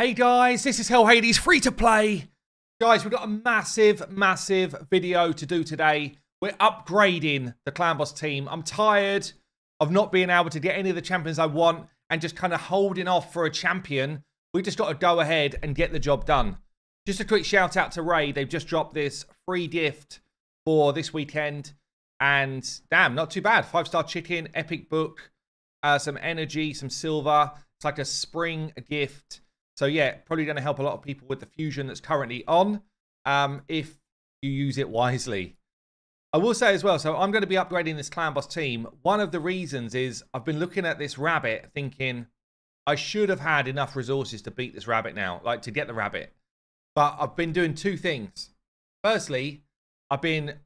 Hey guys, this is Hell Hades, free to play. Guys, we've got a massive video to do today. We're upgrading the Clan Boss team. I'm tired of not being able to get any of the champions I want and just kind of holding off for a champion. We just got to go ahead and get the job done. Just a quick shout out to Ray. They've just dropped this free gift for this weekend. And damn, not too bad. 5-star chicken, epic book, some energy, some silver. It's like a spring gift. So yeah, probably going to help a lot of people with the fusion that's currently on, if you use it wisely. I will say as well, so I'm going to be upgrading this Clan Boss team. One of the reasons is I've been looking at this rabbit thinking I should have had enough resources to beat this rabbit now, like to get the rabbit. But I've been doing two things. Firstly, I've been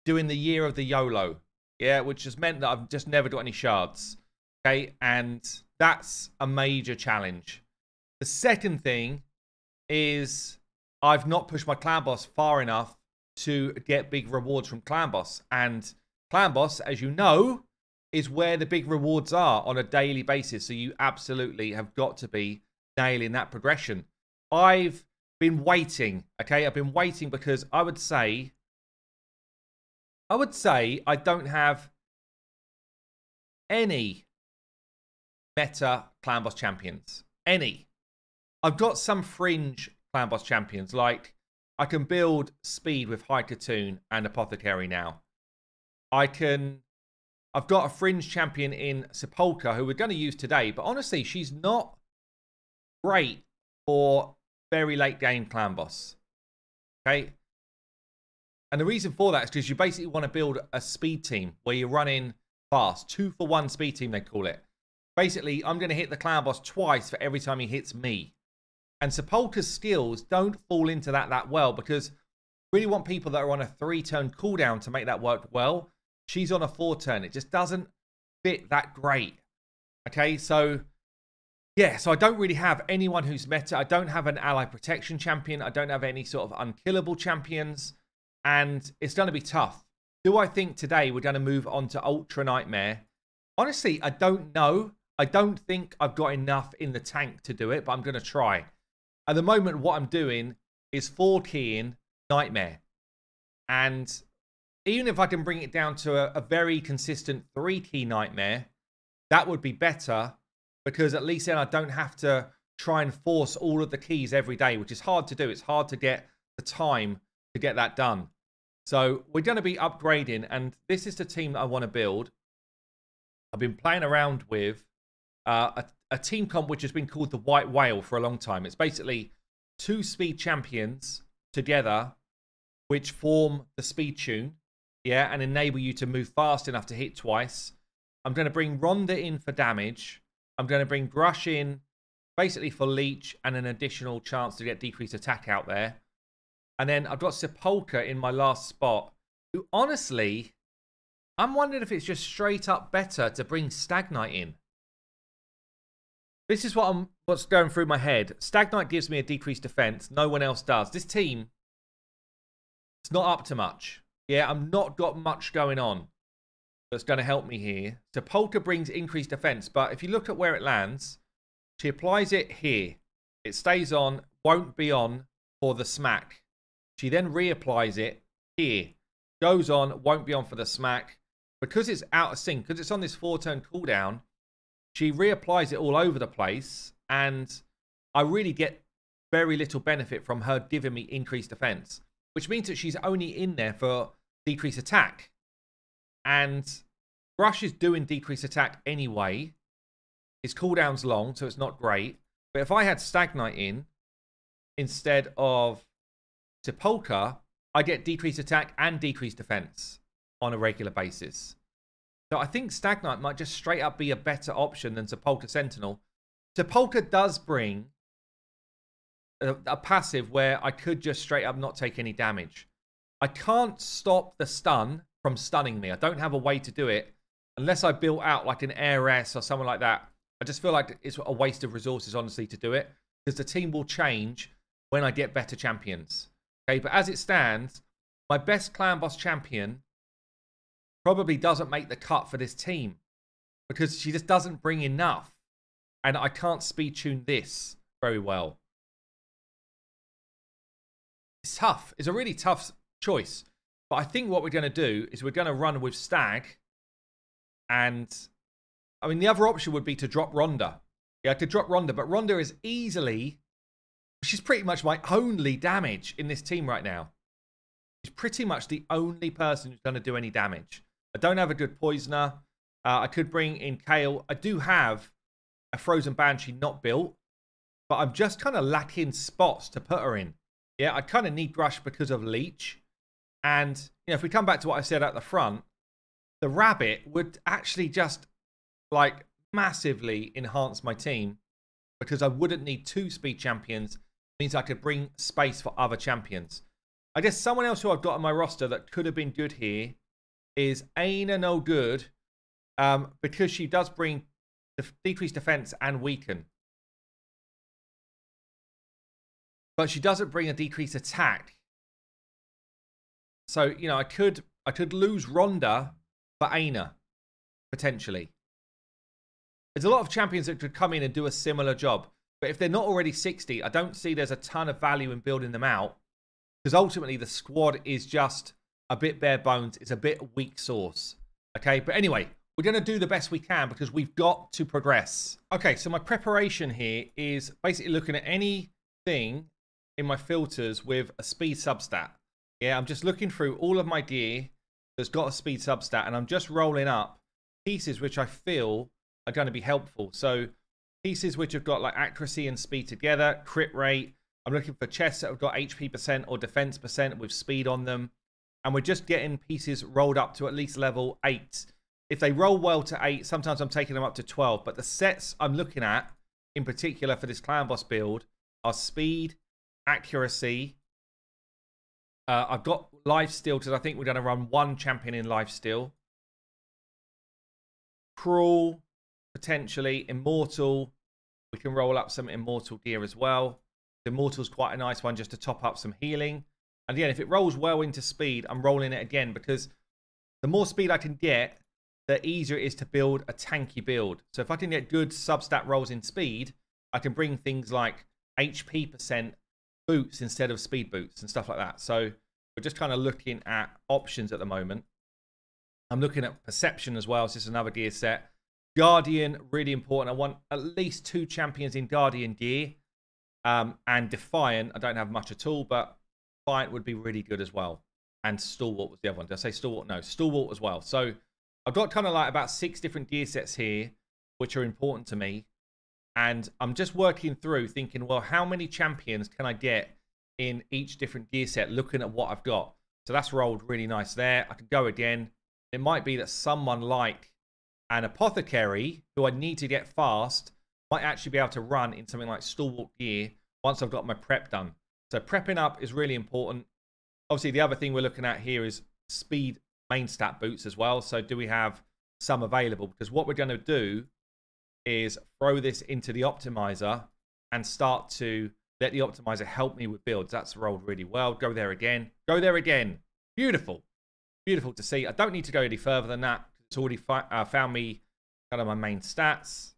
doing the year of the YOLO, yeah, which has meant that I've just never got any shards, okay, and that's a major challenge. The second thing is I've not pushed my Clan Boss far enough to get big rewards from Clan Boss. And Clan Boss, as you know, is where the big rewards are on a daily basis. So you absolutely have got to be nailing that progression. I've been waiting, okay? I've been waiting because I would say I don't have any meta Clan Boss champions. Any. I've got some fringe Clan Boss champions, like I can build speed with High Katoon and Apothecary now. I've got a fringe champion in Sepulka who we're going to use today, but honestly, she's not great for very late game Clan Boss. Okay? And the reason for that is because you basically want to build a speed team where you're running fast. 2-for-1 speed team, they call it. Basically, I'm going to hit the Clan Boss twice for every time he hits me. And Sepulka's skills don't fall into that well because we really want people that are on a 3-turn cooldown to make that work well. She's on a 4-turn. It just doesn't fit that great. Okay, so yeah, so I don't really have anyone who's meta. I don't have an ally protection champion. I don't have any sort of unkillable champions. And it's going to be tough. Do I think today we're going to move on to Ultra Nightmare? Honestly, I don't know. I don't think I've got enough in the tank to do it, but I'm going to try. At the moment, what I'm doing is 4-keying Nightmare. And even if I can bring it down to a very consistent 3-key Nightmare, that would be better because at least then I don't have to try and force all of the keys every day, which is hard to do. It's hard to get the time to get that done. So we're going to be upgrading, and this is the team that I want to build. I've been playing around with a team comp which has been called the White Whale for a long time. It's basically 2 speed champions together which form the speed tune, yeah, and enable you to move fast enough to hit twice. I'm going to bring Rhonda in for damage. I'm going to bring Grush in basically for leech and an additional chance to get decreased attack out there. And then I've got Sepulka in my last spot, who honestly, I'm wondering if it's just straight up better to bring Stag Knight in. This is what's going through my head. Stag Knight gives me a decreased defense. No one else does. This team, it's not up to much. Yeah, I've not got much going on that's going to help me here. Sepulka brings increased defense, but if you look at where it lands, she applies it here. It stays on, won't be on for the smack. She then reapplies it here. Goes on, won't be on for the smack. Because it's out of sync, because it's on this 4-turn cooldown, she reapplies it all over the place, and I really get very little benefit from her giving me increased defense, which means that she's only in there for decreased attack. And Grush is doing decreased attack anyway. His cooldown's long, so it's not great. But if I had Stag Knight in instead of Sepulka, I get decreased attack and decreased defense on a regular basis. So I think Stag Knight might just straight up be a better option than Sepulka Sentinel. Sepulka does bring a passive where I could just straight up not take any damage. I can't stop the stun from stunning me. I don't have a way to do it unless I built out like an Heiress or someone like that. I just feel like it's a waste of resources, honestly, to do it because the team will change when I get better champions. Okay, but as it stands, my best Clan Boss champion probably doesn't make the cut for this team because she just doesn't bring enough. And I can't speed tune this very well. It's tough. It's a really tough choice. But I think what we're going to do is we're going to run with Stag. And, I mean, the other option would be to drop Ronda. Yeah, I could drop Ronda. But Ronda is easily... She's pretty much my only damage in this team right now. She's pretty much the only person who's going to do any damage. I don't have a good poisoner. I could bring in Kale. I do have a Frozen Banshee not built. But I'm just kind of lacking spots to put her in. Yeah, I kind of need Grush because of Leech. And, you know, if we come back to what I said at the front, the Rabbit would actually just, like, massively enhance my team. Because I wouldn't need 2 speed champions. It means I could bring space for other champions. I guess someone else who I've got on my roster that could have been good here is Aina No Good. Because she does bring decreased defense and weaken. But she doesn't bring a decreased attack. So, you know, I could lose Ronda for Aina, potentially. There's a lot of champions that could come in and do a similar job. But if they're not already 60, I don't see there's a ton of value in building them out. Because ultimately, the squad is just a bit bare bones. It's a bit weak sauce. Okay, but anyway, we're going to do the best we can because we've got to progress. Okay, so my preparation here is basically looking at anything in my filters with a speed substat. Yeah, I'm just looking through all of my gear that's got a speed substat, and I'm just rolling up pieces which I feel are going to be helpful. So pieces which have got like accuracy and speed together, crit rate. I'm looking for chests that have got HP percent or defense percent with speed on them. And we're just getting pieces rolled up to at least level 8. If they roll well to 8, sometimes I'm taking them up to 12. But the sets I'm looking at, in particular for this Clan Boss build, are speed, accuracy. I've got lifesteal because I think we're going to run 1 champion in lifesteal. Cruel, potentially. Immortal. We can roll up some immortal gear as well. Immortal's quite a nice one just to top up some healing. And again, if it rolls well into speed, I'm rolling it again because the more speed I can get, the easier it is to build a tanky build. So if I can get good substat rolls in speed, I can bring things like HP percent boots instead of speed boots and stuff like that. So we're just kind of looking at options at the moment. I'm looking at perception as well. So this is another gear set. Guardian, really important. I want at least 2 champions in Guardian gear. And Defiant, I don't have much at all, but Defiant would be really good as well. And Stalwart was the other one. Did I say Stalwart? No, Stalwart as well. So I've got kind of like about 6 different gear sets here, which are important to me. And I'm just working through thinking, well, how many champions can I get in each different gear set, looking at what I've got. So that's rolled really nice there. I can go again. It might be that someone like an Apothecary, who I need to get fast, might actually be able to run in something like Stalwart gear once I've got my prep done. So prepping up is really important. Obviously, the other thing we're looking at here is speed main stat boots as well. So do we have some available? Because what we're going to do is throw this into the optimizer and start to let the optimizer help me with builds. That's rolled really well. Go there again. Go there again. Beautiful. Beautiful to see. I don't need to go any further than that. It's already found me kind of my main stats.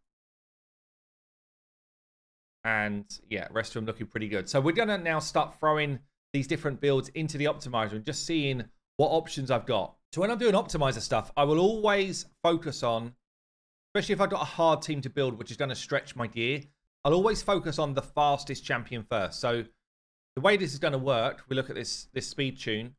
And yeah, rest of them looking pretty good. So we're going to now start throwing these different builds into the optimizer and just seeing what options I've got. So when I'm doing optimizer stuff, I will always focus on, especially if I've got a hard team to build, which is going to stretch my gear, I'll always focus on the fastest champion first. So the way this is going to work, we look at this speed tune.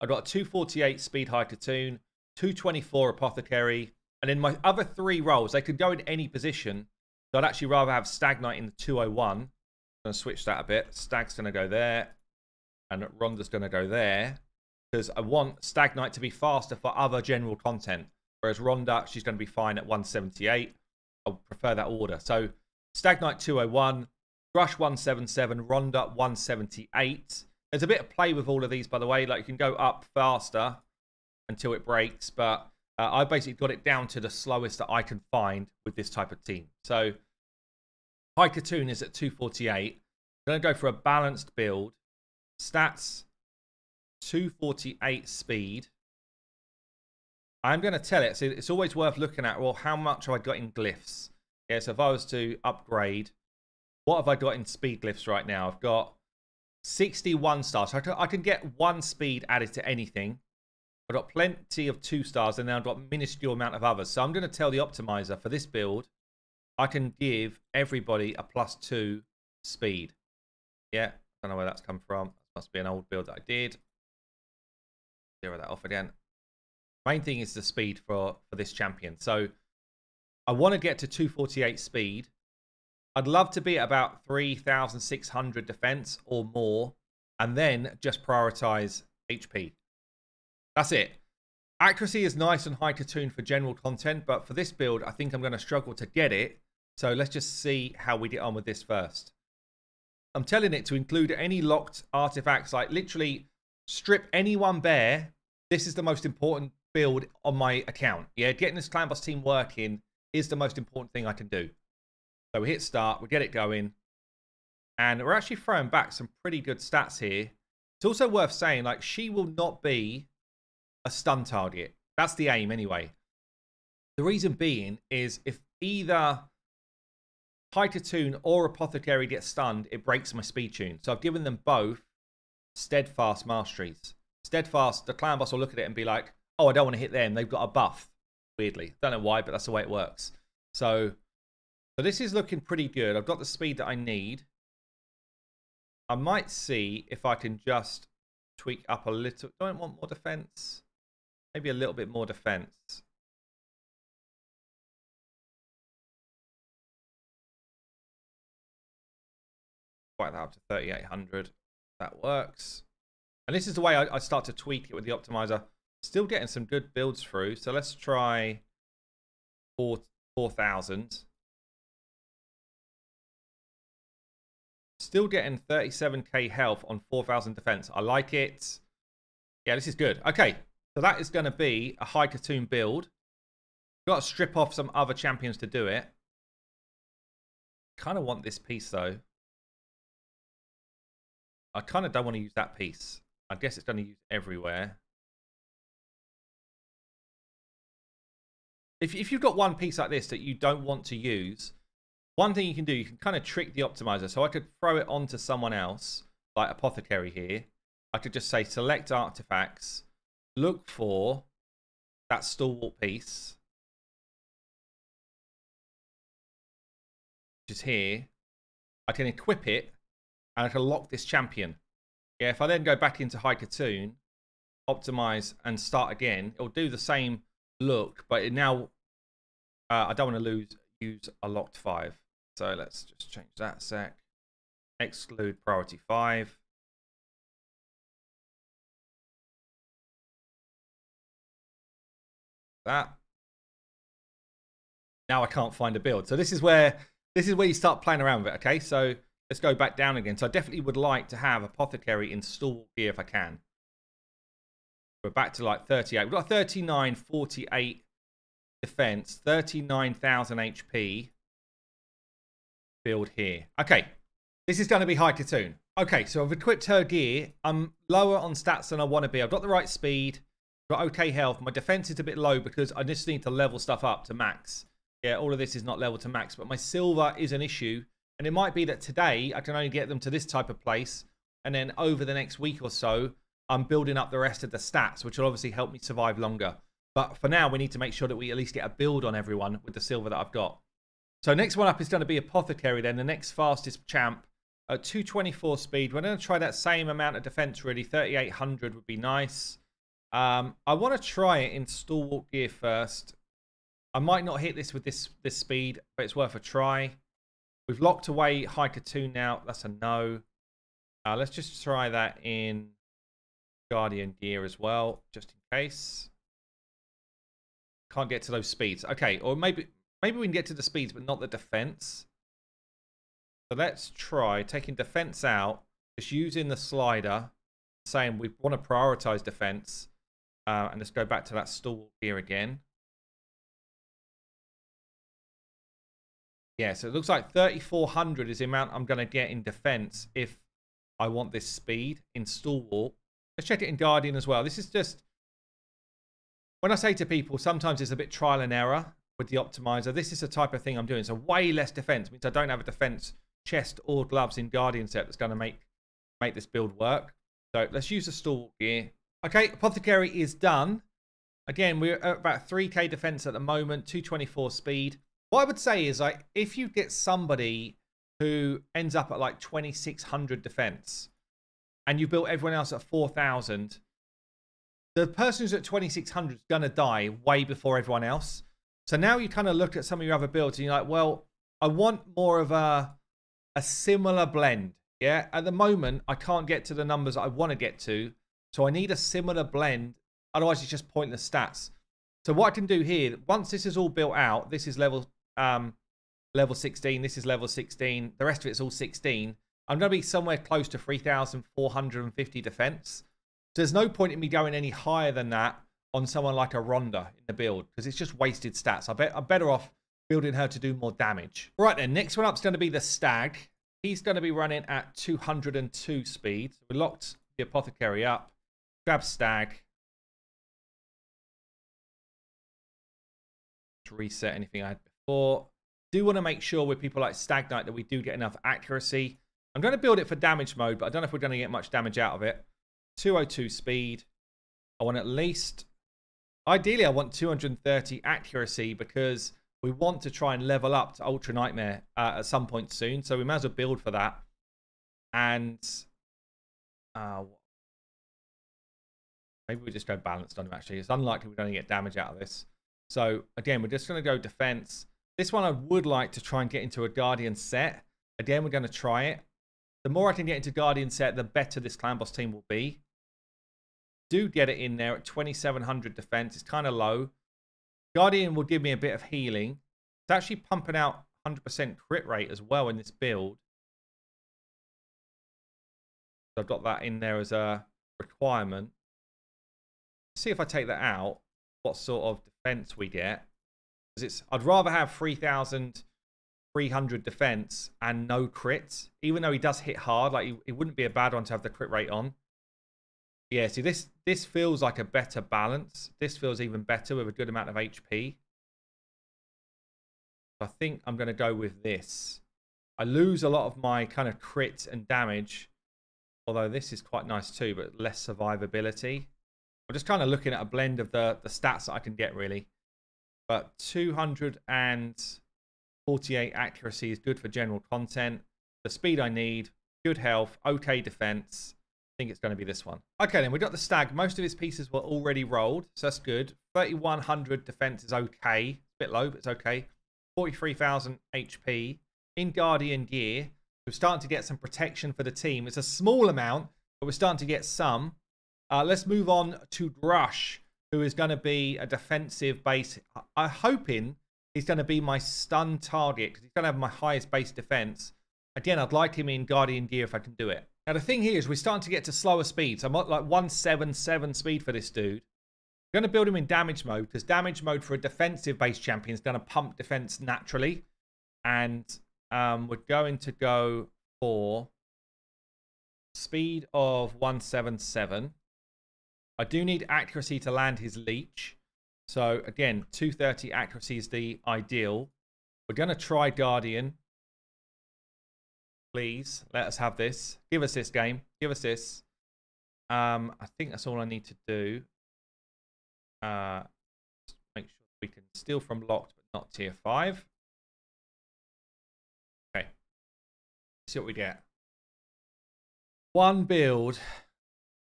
I've got a 248 speed hiker tune, 224 apothecary, and then my other 3 rolls, they could go in any position. So I'd actually rather have Stag Knight in the 201. I'm going to switch that a bit. Stag's going to go there, and Ronda's going to go there, because I want Stag Knight to be faster for other general content, whereas Ronda, she's going to be fine at 178. I prefer that order. So Stag Knight 201, Grush 177, Ronda 178. There's a bit of play with all of these, by the way. Like, you can go up faster until it breaks, but I basically got it down to the slowest that I can find with this type of team. So Hiker Toon is at 248. I'm going to go for a balanced build. Stats, 248 speed. I'm going to tell it, so it's always worth looking at, well, how much have I got in glyphs? Yeah, so if I was to upgrade, what have I got in speed glyphs right now? I've got 61 stars. So I can get 1 speed added to anything. I've got plenty of 2 stars, and then I've got a minuscule amount of others. So I'm going to tell the optimizer for this build, I can give everybody a +2 speed. Yeah, I don't know where that's come from. Must be an old build that I did. Zero that off again. Main thing is the speed for this champion. So I want to get to 248 speed. I'd love to be at about 3,600 defense or more, and then just prioritize HP. That's it. Accuracy is nice and high to tune for general content, but for this build, I think I'm going to struggle to get it. So let's just see how we get on with this first. I'm telling it to include any locked artifacts, like literally strip anyone bare. This is the most important build on my account. Yeah, getting this clan boss team working is the most important thing I can do. So we hit start, we get it going, and we're actually throwing back some pretty good stats here. It's also worth saying, like, she will not be a stun target. That's the aim anyway. The reason being is if either High-to-Tune or Apothecary gets stunned, it breaks my speed tune. So I've given them both Steadfast Masteries. Steadfast, the clan boss will look at it and be like, oh, I don't want to hit them. They've got a buff, weirdly. Don't know why, but that's the way it works. So this is looking pretty good. I've got the speed that I need. I might see if I can just tweak up a little. Don't want more defense. Maybe a little bit more defense. Quite that up to 3,800. That works. And this is the way I start to tweak it with the optimizer. Still getting some good builds through. So let's try 4,000. Still getting 37k health on 4,000 defense. I like it. Yeah, this is good. Okay, so that is going to be a High-to-Tune build. Got to strip off some other champions to do it. Kind of want this piece though. I kind of don't want to use that piece. I guess it's going to use everywhere. If you've got one piece like this that you don't want to use, one thing you can do, you can kind of trick the optimizer. So I could throw it onto someone else, like Apothecary here. I could just say select artifacts, look for that stalwart piece, which is here. I can equip it, and I can lock this champion. Yeah, if I then go back into High-to-Tune, optimize, and start again, it'll do the same look, but it now, I don't want to use a locked 5. So let's just change that a sec. Exclude priority 5. That. Now I can't find a build. So this is where you start playing around with it, okay? So let's go back down again. So I definitely would like to have Apothecary in stalwart gear if I can. We're back to like 38. We've got 39, 48 defense, 39,000 HP. Build here. Okay, this is going to be High-to-Tune. Okay, so I've equipped her gear. I'm lower on stats than I want to be. I've got the right speed, got okay health. My defense is a bit low because I just need to level stuff up to max. Yeah, all of this is not level to max, but my silver is an issue. And it might be that today I can only get them to this type of place, and then over the next week or so, I'm building up the rest of the stats, which will obviously help me survive longer. But for now, we need to make sure that we at least get a build on everyone with the silver that I've got. So next one up is going to be Apothecary then, the next fastest champ. At 224 speed, we're going to try that same amount of defense really. 3,800 would be nice. I want to try it in stalwart gear first. I might not hit this with this speed, but it's worth a try. We've locked away High-to-Tune now. That's a no. Let's just try that in Guardian gear as well, just in case. Can't get to those speeds. Okay, or maybe we can get to the speeds, but not the defense. So let's try taking defense out, just using the slider, saying we want to prioritize defense, and let's go back to that stalwart gear again. Yeah, so it looks like 3,400 is the amount I'm going to get in defense if I want this speed in stalwart. Let's check it in Guardian as well. This is just, when I say to people, sometimes it's a bit trial and error with the optimizer. This is the type of thing I'm doing. So way less defense means I don't have a defense chest or gloves in Guardian set that's going to make make this build work. So let's use the stalwart gear. Okay, Apothecary is done. Again, we're at about 3k defense at the moment, 224 speed. What I would say is, like, if you get somebody who ends up at like 2600 defense and you built everyone else at 4000, the person who's at 2600 is going to die way before everyone else. So now you kind of look at some of your other builds and you're like, well, I want more of a similar blend. Yeah, at the moment, I can't get to the numbers I want to get to. So I need a similar blend. Otherwise, it's just pointless stats. So what I can do here, once this is all built out, this is level 16, this is level 16, the rest of it's all 16. I'm going to be somewhere close to 3,450 defense. So there's no point in me going any higher than that on someone like a Rhonda in the build, because it's just wasted stats. I'm better off building her to do more damage. Right then, next one up is going to be the Stag. He's going to be running at 202 speed. So we locked the Apothecary up. Grab Stag. Reset anything I had before. Do want to make sure with people like Stag Knight that we do get enough accuracy. I'm going to build it for damage mode, but I don't know if we're going to get much damage out of it. 202 speed. I want at least, ideally I want 230 accuracy, because we want to try and level up to Ultra Nightmare at some point soon. So we might as well build for that. And maybe we just go balanced on him, actually. It's unlikely we're going to get damage out of this. So again, we're just going to go defense. This one I would like to try and get into a Guardian set. Again, we're going to try it. The more I can get into Guardian set, the better this Clan Boss team will be. Do get it in there at 2700 defense. It's kind of low. Guardian will give me a bit of healing. It's actually pumping out 100% crit rate as well in this build. So I've got that in there as a requirement. See if I take that out, what sort of defense we get. Because I'd rather have 3,300 defense and no crits, even though he does hit hard. Like, it wouldn't be a bad one to have the crit rate on. Yeah, see, this feels like a better balance. This feels even better with a good amount of HP. I think I'm going to go with this. I lose a lot of my kind of crit and damage, although this is quite nice too, but less survivability. I'm just kind of looking at a blend of the stats that I can get, really. But 248 accuracy is good for general content. The speed I need, good health, okay defense. I think it's going to be this one. Okay, then we got the Stag. Most of his pieces were already rolled, so that's good. 3,100 defense is okay. It's a bit low, but it's okay. 43,000 HP. In Guardian gear, we're starting to get some protection for the team. It's a small amount, but we're starting to get some. Let's move on to Grush, who is going to be a defensive base. I'm hoping he's going to be my stun target, because he's going to have my highest base defense. Again, I'd like him in Guardian gear if I can do it. Now, the thing here is we're starting to get to slower speeds. I'm at like 177 speed for this dude. I'm going to build him in damage mode, because damage mode for a defensive base champion is going to pump defense naturally. And we're going to go for speed of 177. I do need accuracy to land his leech. So again, 230 accuracy is the ideal. We're going to try Guardian. Please, let us have this. Give us this game. Give us this. I think that's all I need to do. Make sure we can steal from locked, but not tier 5. Okay. Let's see what we get. One build.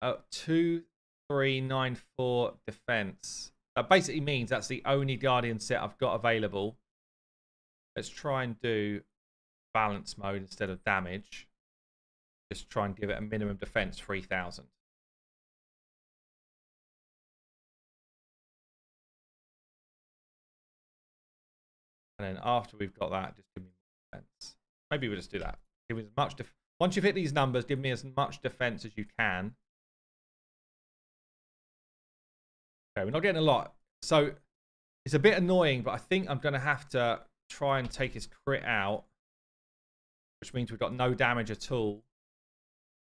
2,394 defense. That basically means that's the only Guardian set I've got available. Let's try and do balance mode instead of damage. Just try and give it a minimum defense 3,000. And then after we've got that, just give me more defense. Maybe we'll just do that. Give me as much once you've hit these numbers, give me as much defense as you can. Okay, we're not getting a lot. So it's a bit annoying, but I think I'm going to have to try and take his crit out, which means we've got no damage at all.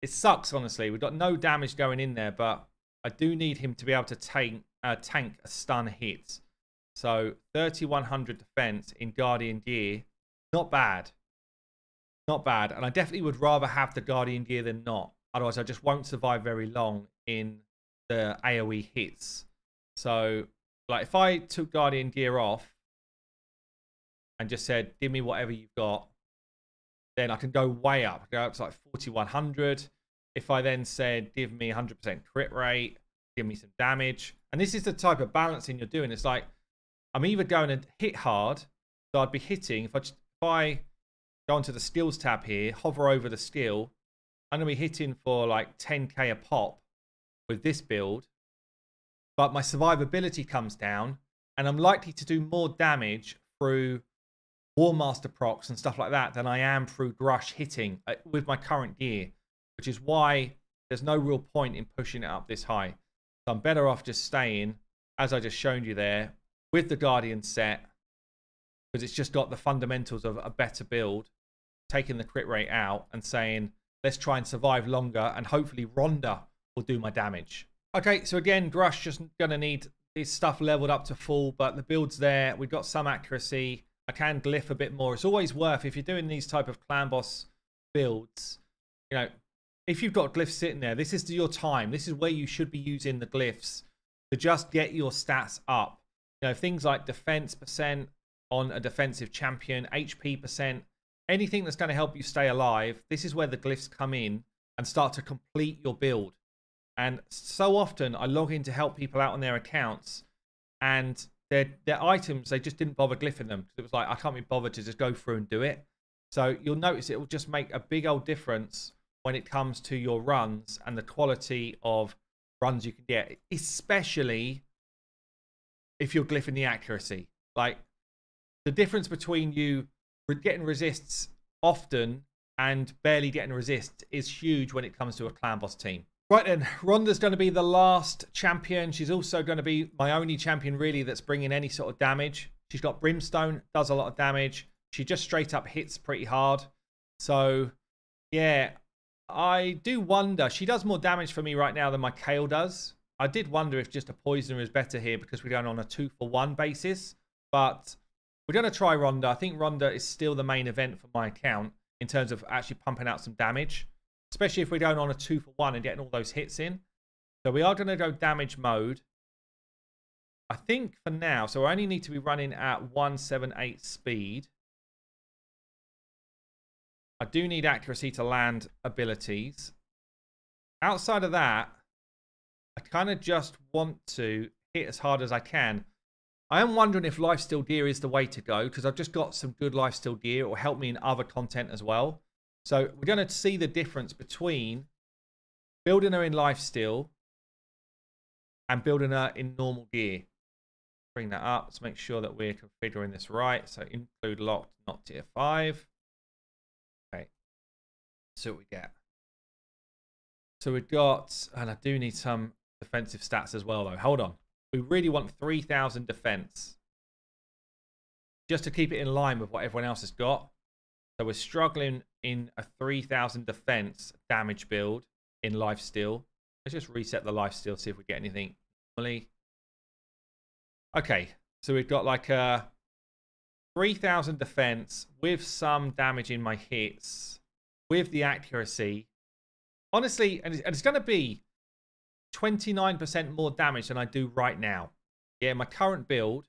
It sucks, honestly. We've got no damage going in there, but I do need him to be able to tank a stun hit. So 3,100 defense in Guardian gear. Not bad. Not bad. And I definitely would rather have the Guardian gear than not. Otherwise, I just won't survive very long in the AoE hits. So, like, if I took Guardian Gear off and just said, give me whatever you've got, then I can go way up. Go up to like 4100. If I then said, give me 100% crit rate, give me some damage. And this is the type of balancing you're doing. It's like, I'm either going to hit hard, so I'd be hitting, if I go onto the skills tab here, hover over the skill, I'm going to be hitting for like 10k a pop with this build. But my survivability comes down, and I'm likely to do more damage through War Master procs and stuff like that than I am through Grush hitting with my current gear, which is why there's no real point in pushing it up this high. So I'm better off just staying, as I just shown you there, with the Guardian set, because it's just got the fundamentals of a better build, taking the crit rate out and saying, let's try and survive longer, and hopefully Rhonda will do my damage. Okay, so again, Grush just going to need this stuff leveled up to full, but the build's there. We've got some accuracy. I can glyph a bit more. It's always worth, if you're doing these type of clan boss builds, you know, if you've got glyphs sitting there, this is your time. This is where you should be using the glyphs to just get your stats up. You know, things like defense percent on a defensive champion, HP percent, anything that's going to help you stay alive. This is where the glyphs come in and start to complete your build. And so often I log in to help people out on their accounts, and their items, they just didn't bother glyphing them. It was like, I can't be bothered to just go through and do it. So you'll notice it will just make a big old difference when it comes to your runs and the quality of runs you can get, especially if you're glyphing the accuracy. Like, the difference between you getting resists often and barely getting resists is huge when it comes to a clan boss team. Right then, Rhonda's going to be the last champion. She's also going to be my only champion, really, that's bringing any sort of damage. She's got Brimstone, does a lot of damage. She just straight up hits pretty hard. So, yeah, I do wonder. She does more damage for me right now than my Kayle does. I did wonder if just a Poisoner is better here because we're going on a 2-for-1 basis. But we're going to try Rhonda. I think Rhonda is still the main event for my account in terms of actually pumping out some damage, especially if we're going on a 2-for-1 and getting all those hits in. So we are going to go damage mode, I think, for now. So I only need to be running at 178 speed. I do need accuracy to land abilities. Outside of that, I kind of just want to hit as hard as I can. I am wondering if lifesteal gear is the way to go, because I've just got some good lifesteal gear. It will help me in other content as well. So we're going to see the difference between building her in lifesteal and building her in normal gear. Bring that up. Let's make sure that we're configuring this right. So include locked, not tier 5. Okay. See what we get. So we've got, and I do need some defensive stats as well, though. Hold on. We really want 3,000 defense, just to keep it in line with what everyone else has got. So we're struggling in a 3,000 defense damage build in lifesteal. Let's just reset the lifesteal, see if we get anything normally. Okay, so we've got like a 3,000 defense with some damage in my hits, with the accuracy. Honestly, and it's going to be 29% more damage than I do right now. Yeah, my current build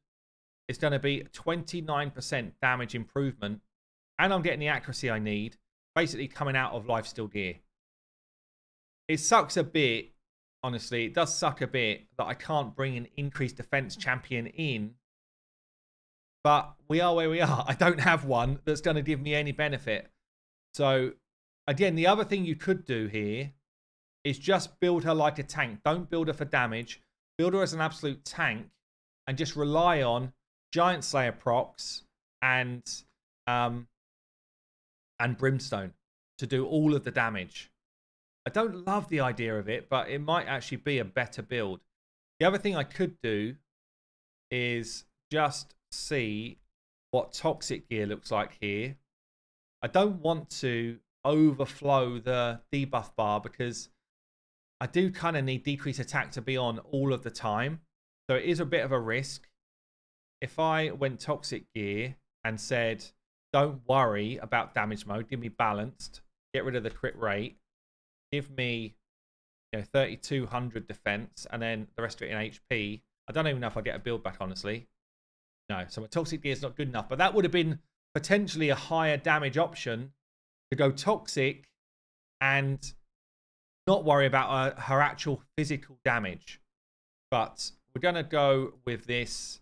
is going to be 29% damage improvement, and I'm getting the accuracy I need, basically coming out of lifesteal gear. It sucks a bit, honestly. It does suck a bit that I can't bring an increased defense champion in, but we are where we are. I don't have one that's going to give me any benefit. So, again, the other thing you could do here is just build her like a tank. Don't build her for damage. Build her as an absolute tank and just rely on Giant Slayer procs and Brimstone to do all of the damage. I don't love the idea of it, but it might actually be a better build. The other thing I could do is just see what toxic gear looks like here. I don't want to overflow the debuff bar because I do kind of need decreased attack to be on all of the time. So it is a bit of a risk. If I went toxic gear and said, don't worry about damage mode, give me balanced, get rid of the crit rate, give me 3,200 defense, and then the rest of it in HP. I don't even know if I get a build back, honestly. No, so my Toxic Gear is not good enough, but that would have been potentially a higher damage option to go Toxic and not worry about her actual physical damage. But we're going to go with this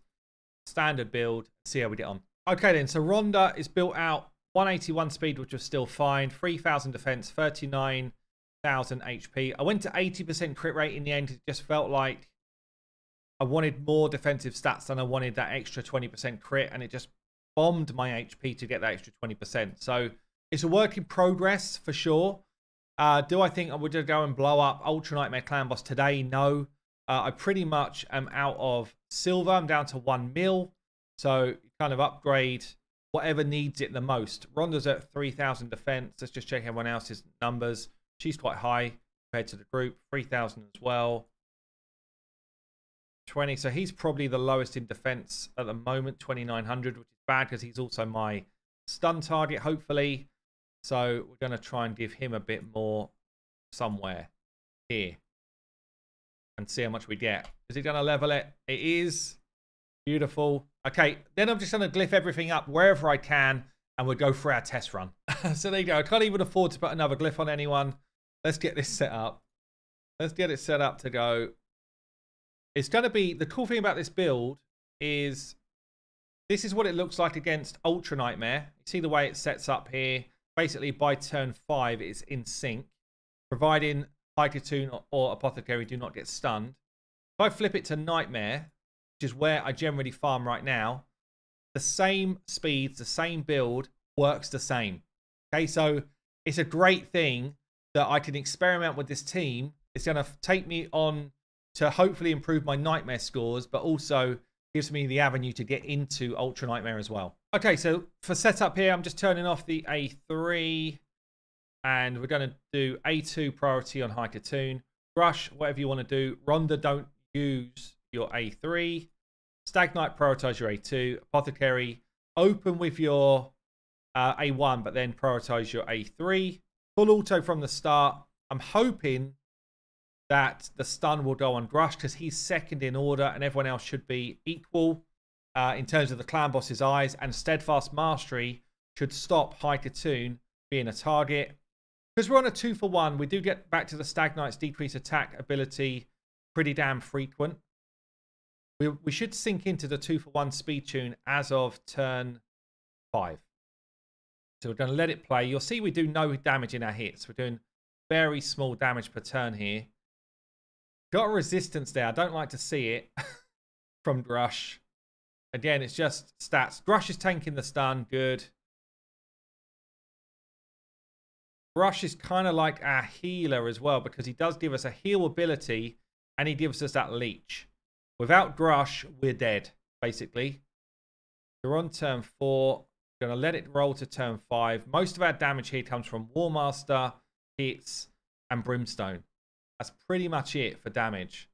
standard build, see how we get on. Okay then, so Ronda is built out 181 speed, which was still fine, 3,000 defense, 39,000 HP. I went to 80% crit rate in the end. It just felt like I wanted more defensive stats than I wanted that extra 20% crit, and it just bombed my HP to get that extra 20%. So it's a work in progress for sure. Do I think I would go and blow up Ultra Nightmare Clan Boss today? No. I pretty much am out of silver. I'm down to 1 mil. So kind of upgrade whatever needs it the most. Ronda's at 3,000 defense. Let's just check everyone else's numbers. She's quite high compared to the group. 3,000 as well. 20. So he's probably the lowest in defense at the moment. 2,900, which is bad because he's also my stun target, hopefully. So we're going to try and give him a bit more somewhere here and see how much we get. Is it going to level it? It is. Beautiful. Okay, then I'm just going to glyph everything up wherever I can, and we'll go for our test run. So there you go. I can't even afford to put another glyph on anyone. Let's get this set up. Let's get it set up to go. It's going to be, the cool thing about this build is this is what it looks like against Ultra Nightmare. You see the way it sets up here. Basically, by turn 5, it's in sync, providing Hypertune or Apothecary do not get stunned. If I flip it to Nightmare, which is where I generally farm right now, the same speeds, the same build works the same. Okay, so it's a great thing that I can experiment with this team. It's going to take me on to hopefully improve my Nightmare scores, but also gives me the avenue to get into Ultra Nightmare as well. Okay, so for setup here, I'm just turning off the A3, and we're going to do A2 priority on Hypertune. Grush, whatever you want to do. Ronda, don't use your A3. Stag Knight, prioritize your A2. Apothecary, open with your A1, but then prioritize your A3. Full auto from the start. I'm hoping that the stun will go on Grush because he's second in order and everyone else should be equal in terms of the clan boss's eyes, and Steadfast Mastery should stop Hypertune being a target. Because we're on a 2-for-1, we do get back to the Stag Knight's decrease attack ability pretty damn frequent. We should sink into the 2-for-1 speed tune as of turn 5. So we're going to let it play. You'll see we do no damage in our hits. We're doing very small damage per turn here. Got a resistance there. I don't like to see it from Grush. Again, it's just stats. Grush is tanking the stun. Good. Grush is kind of like our healer as well because he does give us a heal ability and he gives us that leech. Without Grush, we're dead, basically. We're on turn 4. We're going to let it roll to turn 5. Most of our damage here comes from War Master, hits, and Brimstone. That's pretty much it for damage.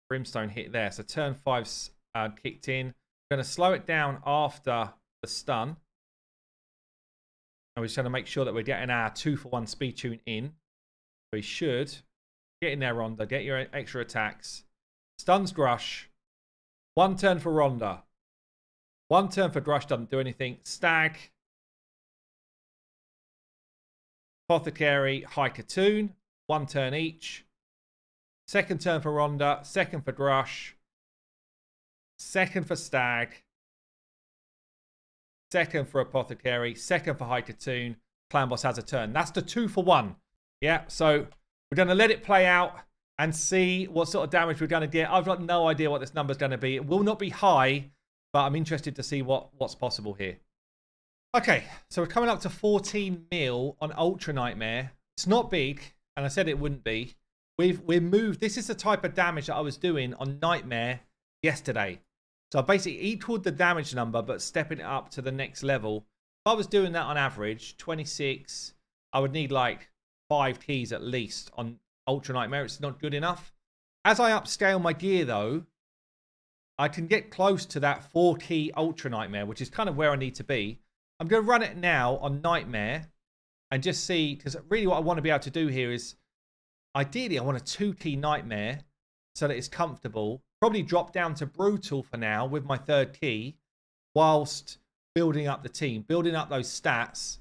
Brimstone hit there. So turn 5's kicked in. We're going to slow it down after the stun. And we're just going to make sure that we're getting our 2-for-1 speed tune in. We should get in there, Ronda. Get your extra attacks. Stuns Grush. 1 turn for Ronda. 1 turn for Grush. Doesn't do anything. Stag. Apothecary, Hypertune, 1 turn each. 2nd turn for Ronda, 2nd for Grush, 2nd for Stag, 2nd for Apothecary, 2nd for Hypertune. Clan Boss has a turn. That's the 2-for-1. Yeah, so we're going to let it play out and see what sort of damage we're going to get. I've got no idea what this number's going to be. It will not be high, but I'm interested to see what's possible here. Okay, so we're coming up to 14 mil on Ultra Nightmare. It's not big, and I said it wouldn't be. We've moved. This is the type of damage that I was doing on Nightmare yesterday. So I basically equaled the damage number, but stepping it up to the next level. If I was doing that on average, 26, I would need like 5 keys at least on Ultra Nightmare. It's not good enough. As I upscale my gear, though, I can get close to that 4-key Ultra Nightmare, which is kind of where I need to be. I'm going to run it now on Nightmare and just see, because really what I want to be able to do here is, ideally, I want a 2-key Nightmare so that it's comfortable. Probably drop down to Brutal for now with my 3rd key, whilst building up the team, building up those stats,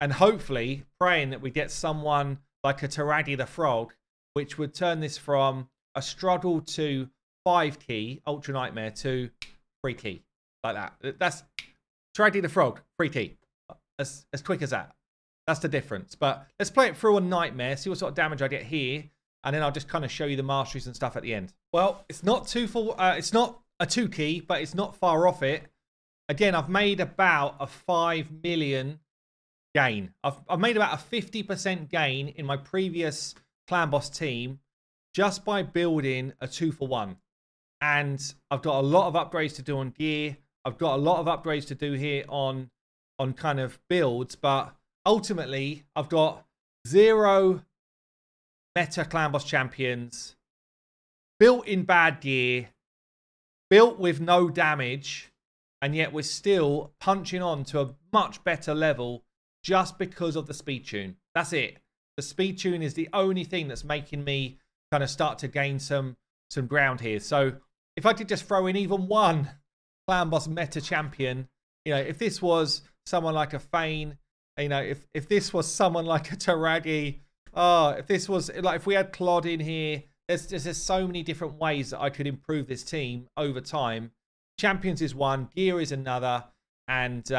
and hopefully praying that we get someone like a Taragi the Frog, which would turn this from a struggle to 5-key Ultra Nightmare to 3-key. Like that. That's Taragi the Frog, 3-key. As quick as that. That's the difference. But let's play it through a Nightmare, see what sort of damage I get here, and then I'll just kind of show you the masteries and stuff at the end. Well, it's not it's not a 2-key, but it's not far off it. Again, I've made about a 5 million gain. I've made about a 50% gain in my previous Clan Boss team just by building a 2-for-1. And I've got a lot of upgrades to do on gear. I've got a lot of upgrades to do here on kind of builds, but ultimately I've got 0 meta Clan Boss champions, built in bad gear, built with no damage, and yet we're still punching on to a much better level just because of the speed tune. That's it. The speed tune is the only thing that's making me kind of start to gain some ground here. So if I could just throw in even one Clan Boss meta champion, you know, if this was someone like a Fane, you know, if this was someone like a Taragi, if this was like, if we had Claude in here, there's so many different ways that I could improve this team over time. Champions is one, gear is another, and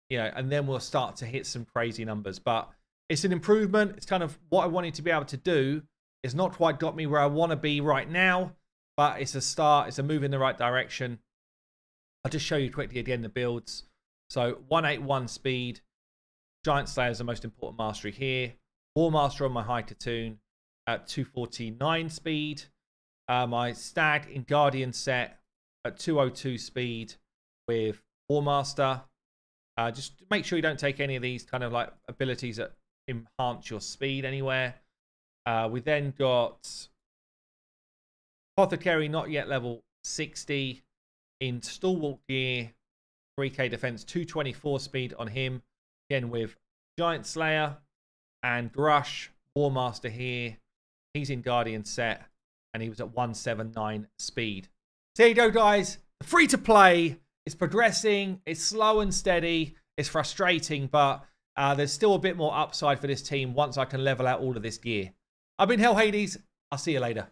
you know, and then we'll start to hit some crazy numbers. But it's an improvement. It's kind of what I wanted to be able to do. It's not quite got me where I want to be right now, but it's a start. It's a move in the right direction. I'll just show you quickly again the builds. So 181 speed. Giant Slayer is the most important mastery here. War Master on my High Katoon at 249 speed. My Stag in Guardian set at 202 speed with War Master. Just make sure you don't take any of these kind of like abilities that enhance your speed anywhere. We then got Apothecary, not yet level 60 in Stalwart gear, 3k defense, 224 speed on him. Again with Giant Slayer and Grush, War Master here. He's in Guardian set and he was at 179 speed. So there you go, guys. Free to play. It's progressing. It's slow and steady. It's frustrating, but there's still a bit more upside for this team once I can level out all of this gear. I've been Hell Hades. I'll see you later.